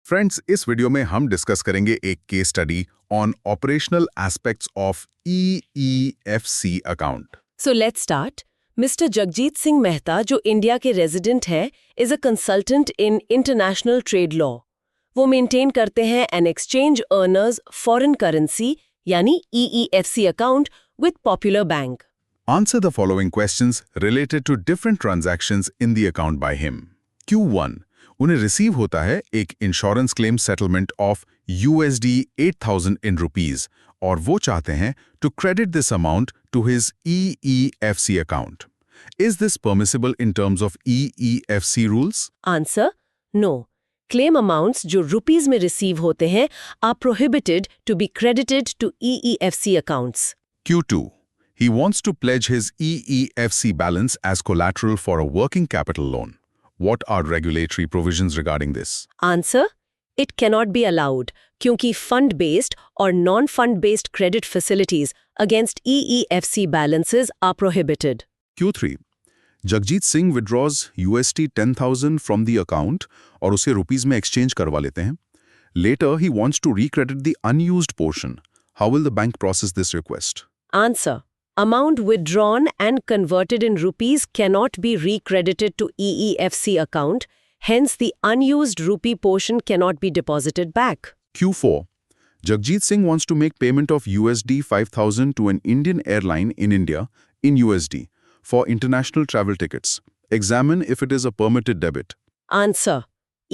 Friends, इस video में हम डिस्कस करेंगे एक case study on operational aspects of EEFC account. So let's start. Mr. Jagjit Singh Mehta, जो इंडिया के रेजिडेंट है, is a consultant in international trade law. वो मेंटेन करते हैं an exchange earners foreign currency यानी EEFC account with Popular Bank. Answer the following questions related to different transactions in the account by him. Q1. उन्हें receive होता है एक insurance claim settlement of USD 8,000 in rupees और वो चाहते हैं to credit this amount to his EEFC account. Is this permissible in terms of EEFC rules? Answer: No. Claim amounts जो rupees में रिसीव होते हैं are prohibited to be credited to EEFC accounts. Q2. He wants to pledge his EEFC balance as collateral for a working capital loan. What are regulatory provisions regarding this? Answer: It cannot be allowed क्योंकि fund-based or non-fund-based credit facilities against EEFC balances are prohibited. Q3. Jagjit Singh withdraws USD 10,000 from the account और उसे rupees में exchange करवा लेते हैं. Later, he wants to recredit the unused portion. How will the bank process this request? Answer: Amount withdrawn and converted in rupees cannot be recredited to EEFC account, hence the unused rupee portion cannot be deposited back. Q4. Jagjit Singh wants to make payment of USD 5,000 to an Indian airline in India in USD for international travel tickets. Examine if it is a permitted debit. Answer: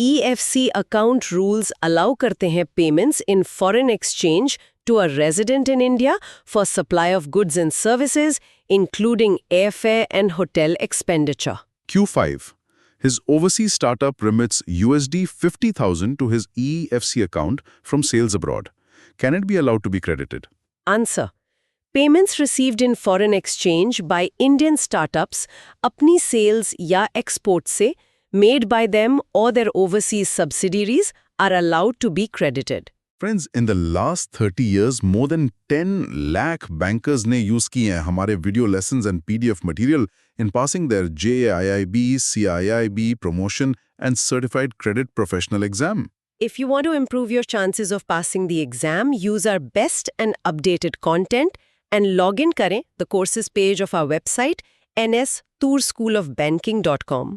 EFC account rules allow करते हैं payments in foreign exchange to a resident in India for supply of goods and services, including airfare and hotel expenditure. Q5. His overseas startup remits USD 50,000 to his EEFC account from sales abroad. Can it be allowed to be credited? Answer: Payments received in foreign exchange by Indian startups अपनी sales या exports से made by them or their overseas subsidiaries are allowed to be credited. Friends, in the last 30 years, more than 10 lakh bankers ने use किए हैं हमारे video lessons and PDF material in passing their JIIB, CIIB, promotion and certified credit professional exam. If you want to improve your chances of passing the exam, use our best and updated content and log in करें the courses page of our website nstourschoolofbanking.com.